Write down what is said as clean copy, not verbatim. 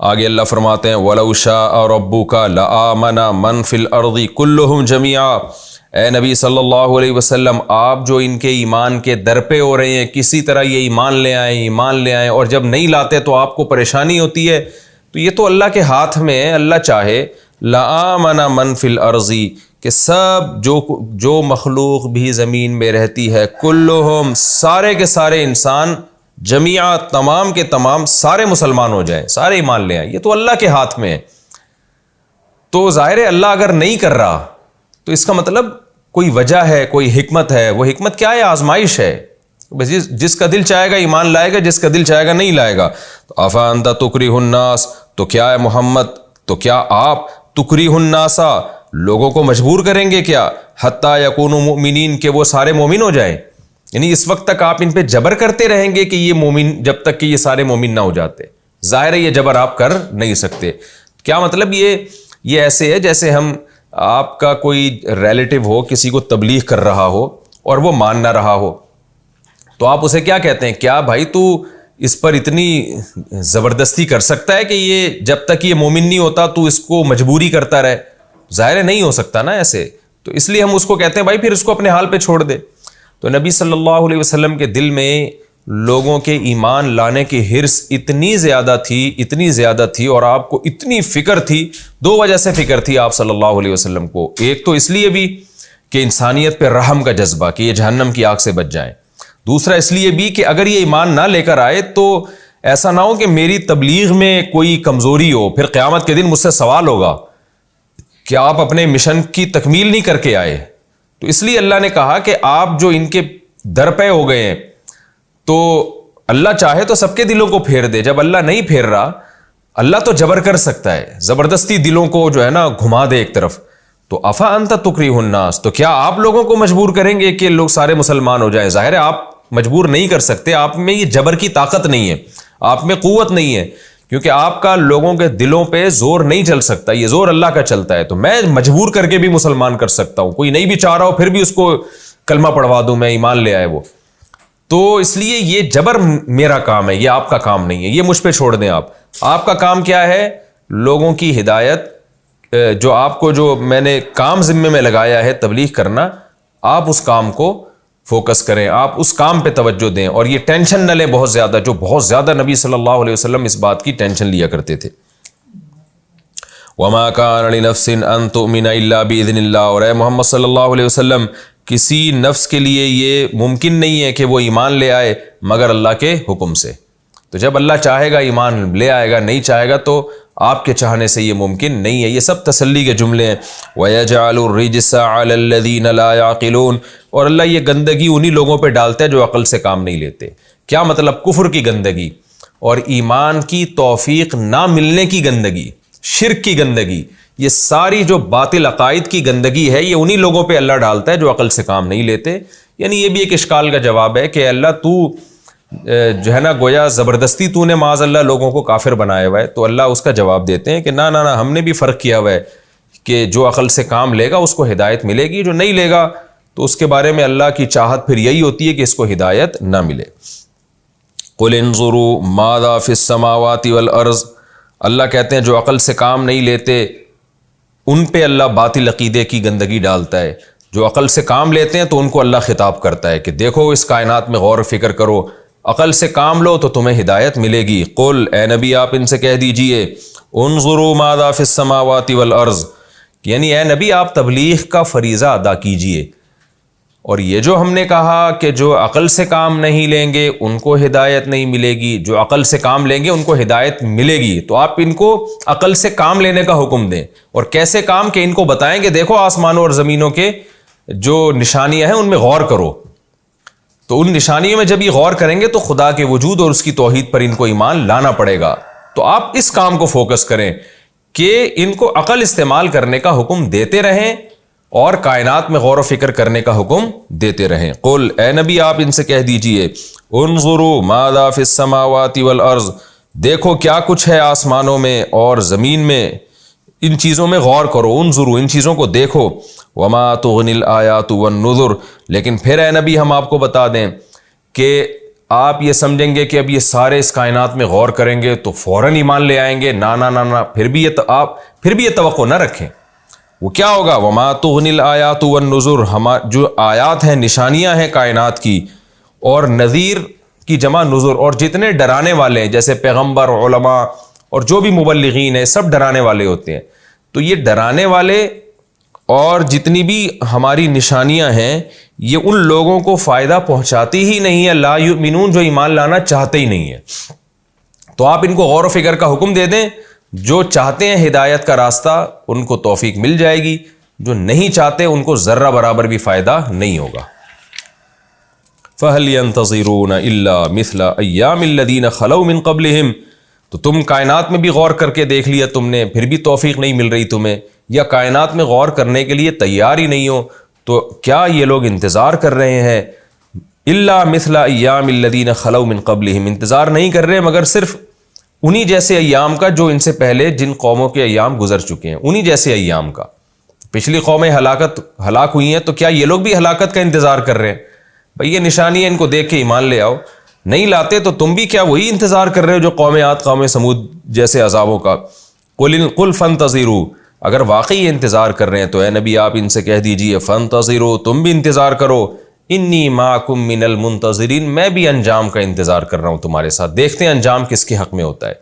آگے اللہ فرماتے ہیں وَلَوْ شَاءَ رَبُّكَ لَآمَنَ مَنْ فِي الْأَرْضِ كُلُّهُمْ جَمِيعًا۔ اے نبی صلی اللہ علیہ وسلم، آپ جو ان کے ایمان کے در پہ ہو رہے ہیں، کسی طرح یہ ایمان لے آئیں اور جب نہیں لاتے تو آپ کو پریشانی ہوتی ہے، تو یہ تو اللہ کے ہاتھ میں ہے۔ اللہ چاہے لَآمَنَ مَنْ فِي الْأَرْضِ، کہ سب جو مخلوق بھی زمین میں رہتی ہے، کلہم، سارے کے سارے انسان، جمیعہ، تمام کے تمام سارے مسلمان ہو جائیں، سارے ایمان لے آئیں، یہ تو اللہ کے ہاتھ میں ہے۔ تو ظاہر ہے اللہ اگر نہیں کر رہا تو اس کا مطلب کوئی وجہ ہے، کوئی حکمت ہے۔ وہ حکمت کیا ہے؟ آزمائش ہے۔ جس کا دل چاہے گا ایمان لائے گا، جس کا دل چاہے گا نہیں لائے گا۔ تو افانت تکرہ الناس، تو کیا ہے محمد، تو کیا آپ تکرہ الناس، لوگوں کو مجبور کریں گے کیا، حتی یکونوا مؤمنین، کہ وہ سارے مومن ہو جائیں؟ یعنی اس وقت تک آپ ان پہ جبر کرتے رہیں گے کہ یہ مومن، جب تک کہ یہ سارے مومن نہ ہو جاتے؟ ظاہر ہے یہ جبر آپ کر نہیں سکتے۔ کیا مطلب؟ یہ ایسے ہے جیسے ہم، آپ کا کوئی ریلیٹو ہو، کسی کو تبلیغ کر رہا ہو اور وہ مان نہ رہا ہو، تو آپ اسے کیا کہتے ہیں؟ کیا بھائی تو اس پر اتنی زبردستی کر سکتا ہے کہ یہ جب تک یہ مومن نہیں ہوتا تو اس کو مجبوری کرتا رہے؟ ظاہر نہیں ہو سکتا نا ایسے، تو اس لیے ہم اس کو کہتے ہیں بھائی پھر اس کو اپنے حال پہ چھوڑ دے۔ تو نبی صلی اللہ علیہ وسلم کے دل میں لوگوں کے ایمان لانے کی حرص اتنی زیادہ تھی اور آپ کو اتنی فکر تھی۔ دو وجہ سے فکر تھی آپ صلی اللہ علیہ وسلم کو۔ ایک تو اس لیے بھی کہ انسانیت پہ رحم کا جذبہ، کہ یہ جہنم کی آگ سے بچ جائیں۔ دوسرا اس لیے بھی کہ اگر یہ ایمان نہ لے کر آئے تو ایسا نہ ہو کہ میری تبلیغ میں کوئی کمزوری ہو، پھر قیامت کے دن مجھ سے سوال ہوگا کہ آپ اپنے مشن کی تکمیل نہیں کر کے آئے۔ تو اس لیے اللہ نے کہا کہ آپ جو ان کے در پہ ہو گئے ہیں، تو اللہ چاہے تو سب کے دلوں کو پھیر دے۔ جب اللہ نہیں پھیر رہا، اللہ تو جبر کر سکتا ہے، زبردستی دلوں کو جو ہے نا گھما دے ایک طرف۔ تو افا انت تکرہ الناس، تو کیا آپ لوگوں کو مجبور کریں گے کہ لوگ سارے مسلمان ہو جائیں؟ ظاہر ہے آپ مجبور نہیں کر سکتے، آپ میں یہ جبر کی طاقت نہیں ہے، آپ میں قوت نہیں ہے، کیونکہ آپ کا لوگوں کے دلوں پہ زور نہیں چل سکتا، یہ زور اللہ کا چلتا ہے۔ تو میں مجبور کر کے بھی مسلمان کر سکتا ہوں، کوئی نہیں بھی چاہ رہا ہو پھر بھی اس کو کلمہ پڑھوا دوں میں، ایمان لے آئے وہ۔ تو اس لیے یہ جبر میرا کام ہے، یہ آپ کا کام نہیں ہے، یہ مجھ پہ چھوڑ دیں آپ کا کام کیا ہے؟ لوگوں کی ہدایت، جو آپ کو جو میں نے کام ذمے میں لگایا ہے تبلیغ کرنا، آپ اس کام کو فوکس کریں، آپ اس کام پہ توجہ دیں، اور یہ ٹینشن نہ لیں بہت زیادہ، جو بہت زیادہ نبی صلی اللہ علیہ وسلم اس بات کی ٹینشن لیا کرتے تھے۔ وَمَا كَانَ لِنَفْسٍ أَن تُؤْمِنَ إِلَّا بِإِذْنِ اللَّهِ، اور اے محمد صلی اللہ علیہ وسلم، کسی نفس کے لیے یہ ممکن نہیں ہے کہ وہ ایمان لے آئے مگر اللہ کے حکم سے۔ تو جب اللہ چاہے گا ایمان لے آئے گا، نہیں چاہے گا تو آپ کے چاہنے سے یہ ممکن نہیں ہے۔ یہ سب تسلی کے جملے ہیں۔ وَيَجْعَلُ الرِّجْسَ عَلَى الَّذِينَ لَا يَعْقِلُونَ، اور اللہ یہ گندگی انہی لوگوں پہ ڈالتا ہے جو عقل سے کام نہیں لیتے۔ کیا مطلب؟ کفر کی گندگی اور ایمان کی توفیق نہ ملنے کی گندگی، شرک کی گندگی، یہ ساری جو باطل عقائد کی گندگی ہے، یہ انہی لوگوں پہ اللہ ڈالتا ہے جو عقل سے کام نہیں لیتے۔ یعنی یہ بھی ایک اشکال کا جواب ہے کہ اللہ تو جو ہے نا گویا زبردستی تو نے معاذ اللہ لوگوں کو کافر بنایا ہوا ہے، تو اللہ اس کا جواب دیتے ہیں کہ نہ، ہم نے بھی فرق کیا ہوا ہے کہ جو عقل سے کام لے گا اس کو ہدایت ملے گی، جو نہیں لے گا تو اس کے بارے میں اللہ کی چاہت پھر یہی ہوتی ہے کہ اس کو ہدایت نہ ملے۔ قُلْ انظُرُوا مَاذَا فِي السَّمَاوَاتِ وَالْأَرْضِ، اللہ کہتے ہیں جو عقل سے کام نہیں لیتے ان پہ اللہ باطل عقیدے کی گندگی ڈالتا ہے، جو عقل سے کام لیتے ہیں تو ان کو اللہ خطاب کرتا ہے کہ دیکھو اس کائنات میں غور و فکر کرو، عقل سے کام لو تو تمہیں ہدایت ملے گی۔ قل، اے نبی آپ ان سے کہہ دیجئے، انظروا ماذا فی السماوات والارض، یعنی اے نبی آپ تبلیغ کا فریضہ ادا کیجئے، اور یہ جو ہم نے کہا کہ جو عقل سے کام نہیں لیں گے ان کو ہدایت نہیں ملے گی، جو عقل سے کام لیں گے ان کو ہدایت ملے گی، تو آپ ان کو عقل سے کام لینے کا حکم دیں۔ اور کیسے کام؟ کہ ان کو بتائیں کہ دیکھو آسمانوں اور زمینوں کے جو نشانیاں ہیں ان میں غور کرو، تو ان نشانیوں میں جب یہ غور کریں گے تو خدا کے وجود اور اس کی توحید پر ان کو ایمان لانا پڑے گا۔ تو آپ اس کام کو فوکس کریں کہ ان کو عقل استعمال کرنے کا حکم دیتے رہیں اور کائنات میں غور و فکر کرنے کا حکم دیتے رہیں۔ قل، اے نبی آپ ان سے کہہ دیجئے، انظروا ماذا فی السماوات والارض، دیکھو کیا کچھ ہے آسمانوں میں اور زمین میں، ان چیزوں میں غور کرو، انظروا ان چیزوں کو دیکھو، وما تغنی الآیات والنذر، لیکن پھر اے نبی ہم آپ کو بتا دیں کہ آپ یہ سمجھیں گے کہ اب یہ سارے اس کائنات میں غور کریں گے تو فوراً ایمان لے آئیں گے، نا نا نا نا، پھر بھی یہ توقع نہ رکھیں۔ وہ کیا ہوگا؟ وما تغنی الآیات والنذر، جو آیات ہیں، نشانیاں ہیں کائنات کی، اور نذیر کی جمع نذر، اور جتنے ڈرانے والے ہیں جیسے پیغمبر، علماء اور جو بھی مبلغین ہیں، سب ڈرانے والے ہوتے ہیں۔ تو یہ ڈرانے والے اور جتنی بھی ہماری نشانیاں ہیں یہ ان لوگوں کو فائدہ پہنچاتی ہی نہیں ہے، لا یؤمنون، جو ایمان لانا چاہتے ہی نہیں ہے۔ تو آپ ان کو غور و فکر کا حکم دے دیں، جو چاہتے ہیں ہدایت کا راستہ ان کو توفیق مل جائے گی، جو نہیں چاہتے ان کو ذرہ برابر بھی فائدہ نہیں ہوگا۔ فَهَلْ يَنْتَظِرُونَ إِلَّا مِثْلَ أَيَّامِ الَّذِينَ خَلَوْا مِنْ قَبْلِهِمْ، تو تم کائنات میں بھی غور کر کے دیکھ لیا تم نے، پھر بھی توفیق نہیں مل رہی تمہیں، یا کائنات میں غور کرنے کے لیے تیار ہی نہیں ہو، تو کیا یہ لوگ انتظار کر رہے ہیں؟ الا مثل ایام الذین خلو من قبلہم، انتظار نہیں کر رہے مگر صرف انہی جیسے ایام کا جو ان سے پہلے جن قوموں کے ایام گزر چکے ہیں، انہی جیسے ایام کا۔ پچھلی قومیں ہلاک ہوئی ہیں تو کیا یہ لوگ بھی ہلاکت کا انتظار کر رہے ہیں؟ بھئی یہ نشانی ہے، ان کو دیکھ کے ایمان لے آؤ۔ نہیں لاتے تو تم بھی کیا وہی انتظار کر رہے ہو جو قوم عاد، قوم سمود جیسے عذابوں کا؟ قل فانتظروا، اگر واقعی یہ انتظار کر رہے ہیں تو اے نبی آپ ان سے کہہ دیجئے فانتظروا، تم بھی انتظار کرو، انی معکم من المنتظرین، میں بھی انجام کا انتظار کر رہا ہوں تمہارے ساتھ، دیکھتے ہیں انجام کس کے حق میں ہوتا ہے۔